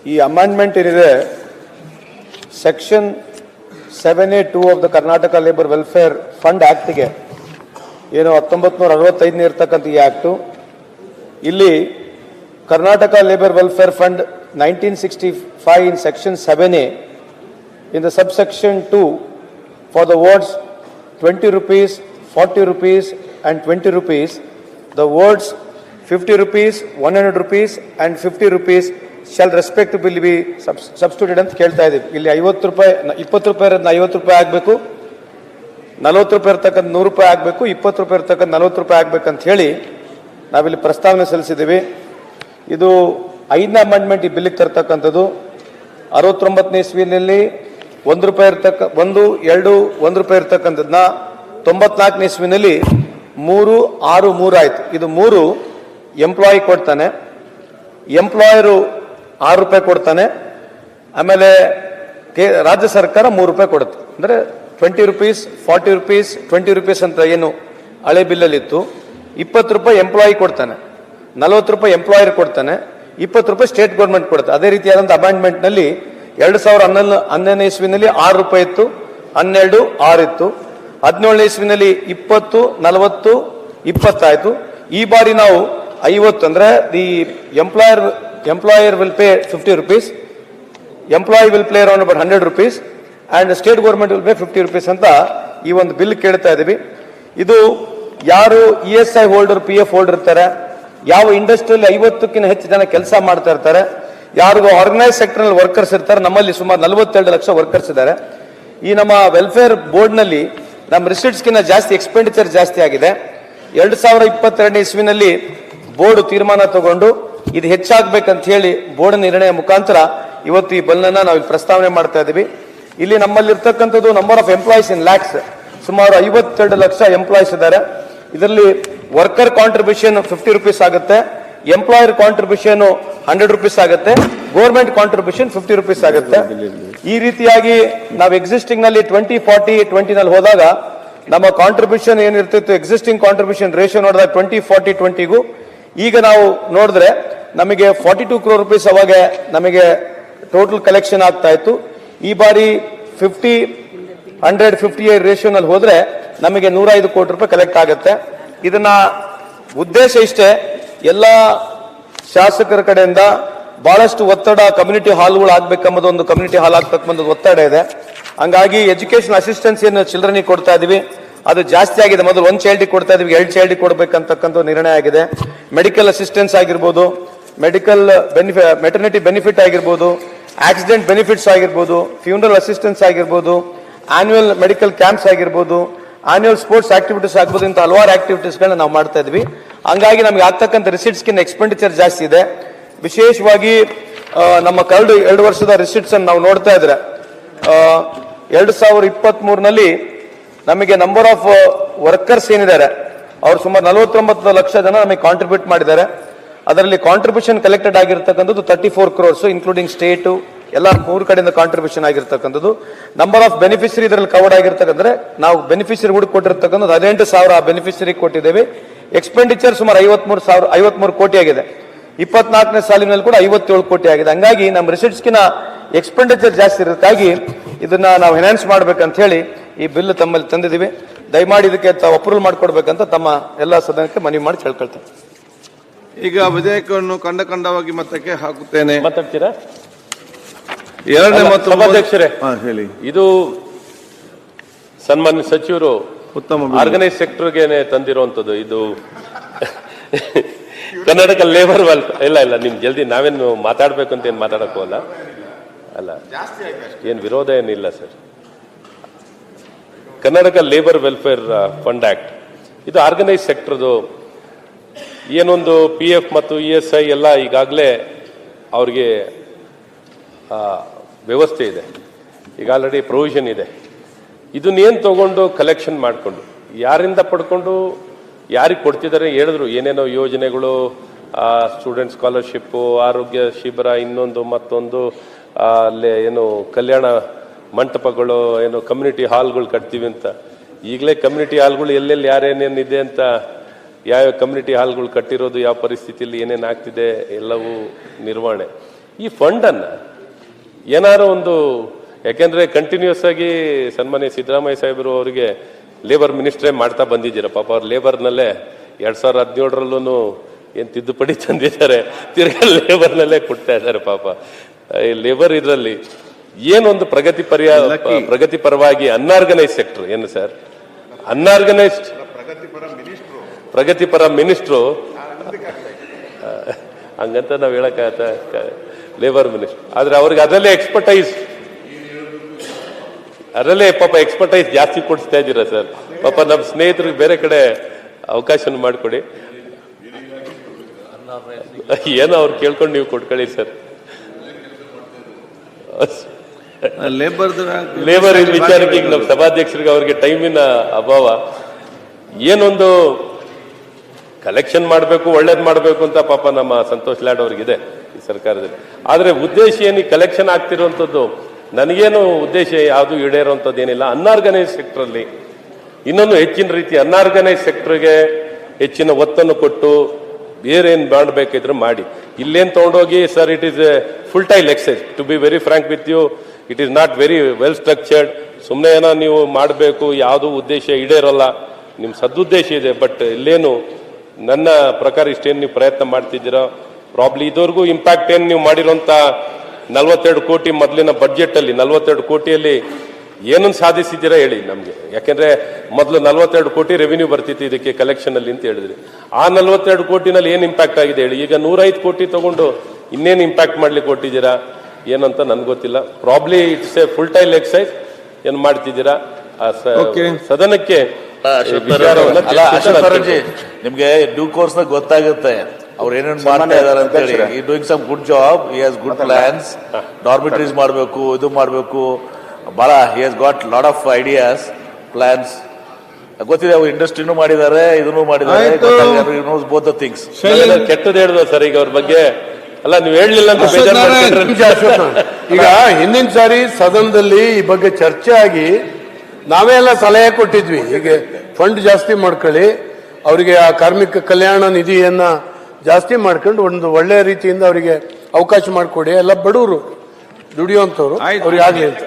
ಈ ಅಮೆಂಡ್ಮೆಂಟ್ ಏನಿದೆ section 7A(2) of the Karnataka labour welfare fund ಆಕ್ಟ್ಗೆ ಏನು 1965 ಇರ್ತಕ್ಕಂಥ ಈ ಆಕ್ಟು ಇಲ್ಲಿ Karnataka labour welfare fund 1965 in section 7A in the subsection 2 for the words 20 rupees, 40 rupees and 20 rupees, the words 50 rupees, 100 rupees and 50 rupees shall respectively be substituted ಅಂತ ಕೇಳ್ತಾ ಇದ್ದೀವಿ. ಇಲ್ಲಿ 50 ರೂಪಾಯಿ 20 ರೂಪಾಯಿ ಇರೋದನ್ನ 50 ರೂಪಾಯಿ ಆಗಬೇಕು, 40 ರೂಪಾಯಿ ಇರ್ತಕ್ಕಂಥ 100 ರೂಪಾಯಿ ಆಗಬೇಕು, 20 ರೂಪಾಯಿ ಇರ್ತಕ್ಕಂಥ 40 ರೂಪಾಯಿ ಆಗಬೇಕಂತ ಹೇಳಿ ನಾವಿಲ್ಲಿ ಪ್ರಸ್ತಾವನೆ ಸಲ್ಲಿಸಿದ್ದೀವಿ. ಇದು 5ನೇ ಅಮೆಂಡ್ಮೆಂಟ್ ಈ ಬಿಲ್ಗೆ ತರ್ತಕ್ಕಂಥದ್ದು. 69ನೇ ಇಸ್ವಿನಲ್ಲಿ 1 ರೂಪಾಯಿ ಇರ್ತಕ್ಕ 1, 2, 1 ರೂಪಾಯಿ ಇರ್ತಕ್ಕಂಥದ್ದನ್ನ 94ನೇ ಇಸ್ವಿನಲ್ಲಿ 3, 6, 3 ಆಯ್ತು. ಇದು 3 ಎಂಪ್ಲಾಯಿ ಕೊಡ್ತಾನೆ, ಎಂಪ್ಲಾಯರು 6 ರೂಪಾಯಿ ಕೊಡ್ತಾನೆ, ಆಮೇಲೆ ರಾಜ್ಯ ಸರ್ಕಾರ 3 ರೂಪಾಯಿ ಕೊಡುತ್ತೆ. ಅಂದರೆ 20 rupees, 40 rupees, 20 rupees ಅಂತ ಏನು ಹಳೆ ಬಿಲ್ಲಲ್ಲಿತ್ತು. 20 ರೂಪಾಯಿ ಎಂಪ್ಲಾಯಿ ಕೊಡ್ತಾನೆ, 40 ರೂಪಾಯಿ ಎಂಪ್ಲಾಯರ್ ಕೊಡ್ತಾನೆ, 20 ರೂಪಾಯಿ ಸ್ಟೇಟ್ ಗೌರ್ಮೆಂಟ್ ಕೊಡುತ್ತೆ. ಅದೇ ರೀತಿಯಾದಂಥ ಅಮೆಂಡ್ಮೆಂಟ್ನಲ್ಲಿ 2011ನೇ ಇಸ್ವಿನಲ್ಲಿ 6 ರೂಪಾಯಿ ಇತ್ತು, 12, 6 ಇತ್ತು. 17ನೇ ಇಸ್ವಿನಲ್ಲಿ 20, 40, 20 ಆಯಿತು. ಈ ಬಾರಿ ನಾವು 50 ಅಂದರೆ the employer will pay 50 rupees, employee will play around about 100 rupees and state government will pay 50 rupees ಅಂತ ಈ ಒಂದು ಬಿಲ್ ಕೇಳ್ತಾ ಇದ್ದೀವಿ. ಇದು ಯಾರು ESI ಹೋಲ್ಡರ್, PF ಹೋಲ್ಡರ್ ಇರ್ತಾರೆ, ಯಾವ ಇಂಡಸ್ಟ್ರಿಯಲ್ಲಿ 50ಕ್ಕಿಂತ ಹೆಚ್ಚು ಜನ ಕೆಲಸ ಮಾಡ್ತಾ ಇರ್ತಾರೆ, ಯಾರಿಗೂ ಆರ್ಗನೈಸ್ ಸೆಕ್ಟರ್ನಲ್ಲಿ ವರ್ಕರ್ಸ್ ಇರ್ತಾರೆ. ನಮ್ಮಲ್ಲಿ ಸುಮಾರು 42 ಲಕ್ಷ ವರ್ಕರ್ಸ್ ಇದ್ದಾರೆ. ಈ ನಮ್ಮ ವೆಲ್ಫೇರ್ ಬೋರ್ಡ್ನಲ್ಲಿ ನಮ್ಮ ರಿಸಿಟ್ಸ್ಗಿಂತ ಜಾಸ್ತಿ ಎಕ್ಸ್ಪೆಂಡಿಚರ್ ಜಾಸ್ತಿ ಆಗಿದೆ. 2022ನೇ ಇಸ್ವಿನಲ್ಲಿ ಬೋರ್ಡ್ ತೀರ್ಮಾನ ತಗೊಂಡು ಇದು ಹೆಚ್ಚಾಗಬೇಕಂತ ಹೇಳಿ ಬೋರ್ಡ್ ನಿರ್ಣಯ ಮುಖಾಂತರ ಇವತ್ತು ಈ ಬಿಲ್ನ ನಾವು ಇಲ್ಲಿ ಪ್ರಸ್ತಾವನೆ ಮಾಡ್ತಾ ಇದ್ದೀವಿ. ಇಲ್ಲಿ ನಮ್ಮಲ್ಲಿ ಇರ್ತಕ್ಕಂಥದ್ದು ನಂಬರ್ ಆಫ್ ಎಂಪ್ಲಾಯೀಸ್ ಇನ್ ಲ್ಯಾಕ್ಸ್, ಸುಮಾರು 52 ಲಕ್ಷ ಎಂಪ್ಲಾಯೀಸ್ ಇದ್ದಾರೆ. ಇದರಲ್ಲಿ ವರ್ಕರ್ ಕಾಂಟ್ರಿಬ್ಯೂಷನ್ 50 rupees ಆಗುತ್ತೆ, ಎಂಪ್ಲಾಯರ್ ಕಾಂಟ್ರಿಬ್ಯೂಷನ್ 100 rupees ಆಗುತ್ತೆ, ಗೌರ್ಮೆಂಟ್ ಕಾಂಟ್ರಿಬ್ಯೂಷನ್ 50 rupees ಆಗುತ್ತೆ. ಈ ರೀತಿಯಾಗಿ ನಾವು ಎಕ್ಸಿಸ್ಟಿಂಗ್ ನಲ್ಲಿ 20-40-20 ನಲ್ಲಿ ಹೋದಾಗ ನಮ್ಮ ಕಾಂಟ್ರಿಬ್ಯೂಷನ್ ಏನಿರ್ತಿತ್ತು, ಎಕ್ಸಿಸ್ಟಿಂಗ್ ಕಾಂಟ್ರಿಬ್ಯೂಷನ್ ರೇಷಿಯೋ ನೋಡಿದಾಗ 20-40-20ಗೂ ಈಗ ನಾವು ನೋಡಿದ್ರೆ ನಮಗೆ 42 crore rupees ಅವಾಗ ನಮಗೆ ಟೋಟಲ್ ಕಲೆಕ್ಷನ್ ಆಗ್ತಾ ಇತ್ತು. ಈ ಬಾರಿ 50-100-58 ರೇಷಿಯೋನಲ್ಲಿ ಹೋದ್ರೆ ನಮಗೆ 105 ಕೋಟಿ ರೂಪಾಯಿ ಕಲೆಕ್ಟ್ ಆಗುತ್ತೆ. ಇದನ್ನ ಉದ್ದೇಶ ಇಷ್ಟೇ, ಎಲ್ಲ ಶಾಸಕರ ಕಡೆಯಿಂದ ಬಹಳಷ್ಟು ಒತ್ತಡ, ಕಮ್ಯುನಿಟಿ ಹಾಲ್ಗಳು ಆಗ್ಬೇಕೆಂಬುದು ಒಂದು ಕಮ್ಯುನಿಟಿ ಹಾಲ್ ಆಗ್ಬೇಕೆಂಬುದು ಒತ್ತಡ ಇದೆ. ಹಂಗಾಗಿ ಎಜುಕೇಶನ್ ಅಸಿಸ್ಟೆನ್ಸ್ ಏನು ಚಿಲ್ಡ್ರನ್ಗೆ ಕೊಡ್ತಾ ಇದೀವಿ ಅದು ಜಾಸ್ತಿ ಆಗಿದೆ. ಮೊದಲು 1 child ಕೊಡ್ತಾ ಇದೀವಿ, 2 child ಕೊಡ್ಬೇಕಂತಕ್ಕಂಥ ನಿರ್ಣಯ ಆಗಿದೆ. ಮೆಡಿಕಲ್ ಅಸಿಸ್ಟೆನ್ಸ್ ಆಗಿರ್ಬೋದು, ಮೆಡಿಕಲ್ ಮೆಟರ್ನಿಟಿ ಬೆನಿಫಿಟ್ ಆಗಿರ್ಬೋದು, ಆಕ್ಸಿಡೆಂಟ್ ಬೆನಿಫಿಟ್ಸ್ ಆಗಿರ್ಬೋದು, ಫ್ಯೂನರಲ್ ಅಸಿಸ್ಟೆನ್ಸ್ ಆಗಿರ್ಬೋದು, ಆನ್ಯುವಲ್ ಮೆಡಿಕಲ್ ಕ್ಯಾಂಪ್ಸ್ ಆಗಿರ್ಬೋದು, ಆನ್ಯುವಲ್ ಸ್ಪೋರ್ಟ್ಸ್ ಆಕ್ಟಿವಿಟೀಸ್ ಆಗ್ಬೋದು, ಇಂಥ ಹಲವಾರು ಆಕ್ಟಿವಿಟೀಸ್ಗಳನ್ನ ನಾವು ಮಾಡ್ತಾ ಇದ್ವಿ. ಹಂಗಾಗಿ ನಮ್ಗೆ ಆಗ್ತಕ್ಕಂಥ ರಿಸಿಟ್ಸ್ಗಿಂತ ಎಕ್ಸ್ಪೆಂಡಿಚರ್ ಜಾಸ್ತಿ ಇದೆ. ವಿಶೇಷವಾಗಿ ನಮ್ಮ ಕಳೆದ 2 ವರ್ಷದ ರಿಸಿಟ್ಸ್ ಅನ್ನು ನಾವು ನೋಡ್ತಾ ಇದ್ರೆ 2023ನಲ್ಲಿ ನಮಗೆ ನಂಬರ್ ಆಫ್ ವರ್ಕರ್ಸ್ ಏನಿದ್ದಾರೆ ಅವ್ರು ಸುಮಾರು 49 ಲಕ್ಷ ಜನ ನಮಗೆ ಕಾಂಟ್ರಿಬ್ಯೂಟ್ ಮಾಡಿದ್ದಾರೆ. ಅದರಲ್ಲಿ ಕಾಂಟ್ರಿಬ್ಯೂಷನ್ ಕಲೆಕ್ಟೆಡ್ ಆಗಿರ್ತಕ್ಕಂಥದ್ದು 34 crores ಇನ್ಕ್ಲೂಡಿಂಗ್ ಸ್ಟೇಟು ಎಲ್ಲ 3 ಕಡೆಯಿಂದ ಕಾಂಟ್ರಿಬ್ಯೂಷನ್ ಆಗಿರ್ತಕ್ಕಂಥದ್ದು. ನಂಬರ್ ಆಫ್ ಬೆನಿಫಿಷರಿ ಇದರಲ್ಲಿ ಕವರ್ಡ್ ಆಗಿರ್ತಕ್ಕಂದ್ರೆ ನಾವು ಬೆನಿಫಿಷರಿ ಹುಡುಕಿ ಕೊಟ್ಟಿರ್ತಕ್ಕಂಥದ್ದು 18,000 ಬೆನಿಫಿಷರಿ ಕೊಟ್ಟಿದ್ದೇವೆ. ಎಕ್ಸ್ಪೆಂಡಿಚರ್ ಸುಮಾರು 53 ಕೋಟಿ ಆಗಿದೆ. 24ನೇ ಸಾಲಿನಲ್ಲಿ ಕೂಡ 57 ಕೋಟಿ ಆಗಿದೆ. ಹಂಗಾಗಿ ನಮ್ಮ ರಿಸಿಟ್ಸ್ಗಿನ ಎಕ್ಸ್ಪೆಂಡಿಚರ್ ಜಾಸ್ತಿ ಇರೋದಕ್ಕಾಗಿ ಇದನ್ನ ನಾವು ಎನ್ಹಾನ್ಸ್ ಮಾಡ್ಬೇಕಂತ ಹೇಳಿ ಈ ಬಿಲ್ ತಮ್ಮಲ್ಲಿ ತಂದಿದ್ದೀವಿ. ದಯಮಾಡಿ ಇದಕ್ಕೆ ತಾವು ಅಪ್ರೂವಲ್ ಮಾಡಿಕೊಡ್ಬೇಕಂತ ತಮ್ಮ ಎಲ್ಲ ಸದನಕ್ಕೆ ಮನವಿ ಮಾಡಿ ಕೇಳ್ಕೊಳ್ತೇನೆ. ಈಗ ವಿಧೇಯಕವನ್ನು ಖಂಡವಾಗಿ ಮತಕ್ಕೆ ಹಾಕುತ್ತೇನೆ. ಮಾತಾಡ್ತೀರಾ? 2ನೇ ಮತ್ತು ಸಭಾಧ್ಯಕ್ಷರೇ, ಹೇಳಿ. ಇದು ಸನ್ಮಾನ್ಯ ಸಚಿವರು ಉತ್ತಮ ಆರ್ಗನೈಸ್ ಸೆಕ್ಟರ್ಗೆ ತಂದಿರುವಂತದ್ದು. ಇದು ಕರ್ನಾಟಕ ಲೇಬರ್ ವೆಲ್ಫೇರ್ ಇಲ್ಲ ನಿಮ್ ಜಲ್ದಿ ನಾವೇನು ಮಾತಾಡ್ಬೇಕು ಅಂತ ಏನ್ ಮಾತಾಡಕ್ ಹೋಗಲ್ಲ ಅಲ್ಲ, ಏನ್ ವಿರೋಧ ಏನಿಲ್ಲ sir. Karnataka labour welfare fund act ಇದು ಆರ್ಗನೈಸ್ ಸೆಕ್ಟರ್ದು ಏನೊಂದು PF ಮತ್ತು ESI ಎಲ್ಲ ಈಗಾಗಲೇ ಅವ್ರಿಗೆ ವ್ಯವಸ್ಥೆ ಇದೆ, ಈಗ ಆಲ್ರೆಡಿ ಪ್ರೊವಿಷನ್ ಇದೆ. ಇದನ್ನೇನು ತಗೊಂಡು ಕಲೆಕ್ಷನ್ ಮಾಡಿಕೊಂಡು ಯಾರಿಂದ ಪಡ್ಕೊಂಡು ಯಾರಿಗೆ ಕೊಡ್ತಿದ್ದಾರೆ ಹೇಳಿದ್ರು, ಏನೇನೋ ಯೋಜನೆಗಳು, ಸ್ಟೂಡೆಂಟ್ ಸ್ಕಾಲರ್ಶಿಪ್ಪು, ಆರೋಗ್ಯ ಶಿಬಿರ, ಇನ್ನೊಂದು ಮತ್ತೊಂದು, ಅಲ್ಲೇ ಏನು ಕಲ್ಯಾಣ ಮಂಟಪಗಳು, ಏನು ಕಮ್ಯುನಿಟಿ ಹಾಲ್ಗಳು ಕಟ್ತೀವಿ ಅಂತ. ಈಗಲೇ ಕಮ್ಯುನಿಟಿ ಹಾಲ್ಗಳು ಎಲ್ಲೆಲ್ಲಿ ಯಾರೇನೇನಿದೆ ಅಂತ, ಯಾವ್ಯಾವ ಕಮ್ಯುನಿಟಿ ಹಾಲ್ಗಳು ಕಟ್ಟಿರೋದು, ಯಾವ ಪರಿಸ್ಥಿತಿಯಲ್ಲಿ ಏನೇನು ಆಗ್ತಿದೆ ಎಲ್ಲವೂ ನಿರ್ವಹಣೆ. ಈ ಫಂಡನ್ನು ಏನಾದ್ರು ಒಂದು, ಯಾಕೆಂದ್ರೆ ಕಂಟಿನ್ಯೂಸ್ ಆಗಿ ಸನ್ಮಾನ್ಯ ಸಿದ್ದರಾಮಯ್ಯ ಸಾಹೇಬರು ಅವರಿಗೆ ಲೇಬರ್ ಮಿನಿಸ್ಟ್ರೇ ಮಾಡ್ತಾ ಬಂದಿದ್ದೀರ. ಪಾಪ ಅವ್ರು ಲೇಬರ್ನಲ್ಲೇ 2017ರಲ್ಲೂ ಏನು ತಿದ್ದುಪಡಿ ತಂದಿದ್ದಾರೆ, ತಿರ್ಗಾ ಲೇಬರ್ನಲ್ಲೇ ಕೊಡ್ತಾ ಇದ್ದಾರೆ. ಪಾಪ ಈ ಲೇಬರ್ ಇದರಲ್ಲಿ ಏನೊಂದು ಪ್ರಗತಿ ಪರವಾಗಿ ಅನ್ಆರ್ಗನೈಸ್ ಸೆಕ್ಟರ್ ಏನು ಸರ್, ಅನ್ಆರ್ಗನೈಸ್ಡ್ ಪ್ರಗತಿಪರ ಮಿನಿಸ್ಟ್ರು ಹಂಗಂತ ನಾವು ಹೇಳಕ್ಕಾಗತ್ತ, ಲೇಬರ್ ಮಿನಿಸ್ಟರ್. ಆದ್ರೆ ಅವ್ರಿಗೆ ಅದರಲ್ಲೇ ಪಾಪ ಎಕ್ಸ್ಪರ್ಟೈಸ್ ಜಾಸ್ತಿ ಕೊಡಿಸ್ತಾ ಇದ್ದೀರಾ ಸರ್. ಪಾಪ ನಮ್ಮ ಸ್ನೇಹಿತರಿಗೆ ಬೇರೆ ಕಡೆ ಅವಕಾಶ ಮಾಡಿಕೊಡಿ. ಏನೋ ಅವ್ರು ಕೇಳ್ಕೊಂಡು ನೀವು ಕೊಟ್ಕೊಳ್ಳಿ ಸರ್. ಲೇಬರ್ ವಿಚಾರಕ್ಕೆ ಈಗ ನಮ್ಮ ಸಭಾಧ್ಯಕ್ಷರಿಗೆ ಅವ್ರಿಗೆ ಟೈಮಿನ ಅಭಾವ. ಏನೊಂದು ಕಲೆಕ್ಷನ್ ಮಾಡಬೇಕು, ಒಳ್ಳೇದು ಮಾಡಬೇಕು ಅಂತ ಪಾಪ ನಮ್ಮ ಸಂತೋಷ್ ಲಾಡ್ ಅವ್ರಿಗಿದೆ ಈ ಸರ್ಕಾರದಲ್ಲಿ. ಆದ್ರೆ ಉದ್ದೇಶ ಏನು, ಕಲೆಕ್ಷನ್ ಆಗ್ತಿರುವಂಥದ್ದು ನನಗೇನು ಉದ್ದೇಶ ಯಾವುದು ಈಡೇರುವಂಥದ್ದು ಏನಿಲ್ಲ. ಅನ್ಆರ್ಗನೈಸ್ ಸೆಕ್ಟರ್ ಅಲ್ಲಿ ಇನ್ನೊಂದು ಹೆಚ್ಚಿನ ರೀತಿ ಅನ್ಆರ್ಗನೈಸ್ ಸೆಕ್ಟರ್ಗೆ ಹೆಚ್ಚಿನ ಒತ್ತನ್ನು ಕೊಟ್ಟು ಬೇರೇನು ಮಾಡಬೇಕಿದ್ರೆ ಮಾಡಿ. ಇಲ್ಲೇನು ತಗೊಂಡೋಗಿ sir, it is a full time exercise. To be very frank with you, it is not very well structured. ಸುಮ್ಮನೆ ಏನೋ ನೀವು ಮಾಡಬೇಕು, ಯಾವುದೂ ಉದ್ದೇಶ ಈಡೇರಲ್ಲ, ನಿಮ್ಮ ಸದುದ್ದೇಶ ಇದೆ. ಬಟ್ ಇಲ್ಲೇನು ನನ್ನ ಪ್ರಕಾರ ಇಷ್ಟೇನು ನೀವು ಪ್ರಯತ್ನ ಮಾಡ್ತಿದ್ದೀರಾ, ಪ್ರಾಬ್ಲಿ ಇದುವರೆಗೂ ಇಂಪ್ಯಾಕ್ಟ್ ಏನು ನೀವು ಮಾಡಿರೋಂಥ 42 ಕೋಟಿ ಮೊದಲಿನ ಬಡ್ಜೆಟ್ ಅಲ್ಲಿ 42 ಕೋಟಿಯಲ್ಲಿ ಏನನ್ನು ಸಾಧಿಸಿದ್ದೀರಾ ಹೇಳಿ ನಮಗೆ. ಯಾಕೆಂದ್ರೆ ಮೊದಲು 42 ಕೋಟಿ ರೆವಿನ್ಯೂ ಬರ್ತಿತ್ತು ಇದಕ್ಕೆ ಕಲೆಕ್ಷನ್ ಅಲ್ಲಿ ಅಂತ ಹೇಳಿದ್ರಿ. ಆ 42 ಕೋಟಿನಲ್ಲಿ ಏನು ಇಂಪ್ಯಾಕ್ಟ್ ಆಗಿದೆ ಹೇಳಿ. ಈಗ 105 ಕೋಟಿ ತಗೊಂಡು ಇನ್ನೇನು ಇಂಪ್ಯಾಕ್ಟ್ ಮಾಡ್ಲಿಕ್ಕೆ ಕೊಟ್ಟಿದ್ದೀರಾ ಏನಂತ ನನ್ಗೆ ಗೊತ್ತಿಲ್ಲ. Probably it's a full time exercise ಏನು ಮಾಡ್ತಿದ್ದೀರಾ ಸದನಕ್ಕೆ ನಿಮ್ಗೆ ಡ್ಯೂ ಕೋರ್ಸ್ ನಾಗ ಗೊತ್ತಾಗುತ್ತೆ ಅವ್ರು ಏನೇನು ಮಾಡ್ತಾ ಇದಾರೆ ಅಂತ ಹೇಳಿ. ಈ doing some good job, he has good plans. Dormitories ಮಾಡಬೇಕು, ಇದು ಮಾಡಬೇಕು, ಬಹಳ he has got lot of ideas, plans ಗೊತ್ತಿದೆ. ಅವ್ರು ಇಂಡಸ್ಟ್ರಿನೂ ಮಾಡಿದ್ದಾರೆ, ಇದನ್ನು ಮಾಡಿದ್ದಾರೆ. Both the things. ಕೆಟ್ಟದ್ದು ಹೇಳಿದ್ರು ಸರ್ ಈಗ ಅವ್ರ ಬಗ್ಗೆ. ಅಲ್ಲ ನೀವು ಹೇಳಲಿಲ್ಲ ಅಂತ ಈಗ ಹಿಂದಿನ ಸಾರಿ ಸದನದಲ್ಲಿ ಈ ಬಗ್ಗೆ ಚರ್ಚೆ ಆಗಿ ನಾವೇ ಎಲ್ಲ ಸಲಹೆ ಕೊಟ್ಟಿದ್ವಿ. ಹೀಗೆ ಫಂಡ್ ಜಾಸ್ತಿ ಮಾಡ್ಕೊಳ್ಳಿ, ಅವರಿಗೆ ಆ ಕಾರ್ಮಿಕ ಕಲ್ಯಾಣ ನಿಧಿಯನ್ನ ಜಾಸ್ತಿ ಮಾಡ್ಕೊಂಡು ಒಂದು ಒಳ್ಳೆ ರೀತಿಯಿಂದ ಅವರಿಗೆ ಅವಕಾಶ ಮಾಡಿಕೊಡಿ, ಎಲ್ಲ ಬಡವರು ದುಡಿಯುವಂಥವ್ರು ಅವ್ರಿಗೆ ಆಗ್ಲಿ ಅಂತ.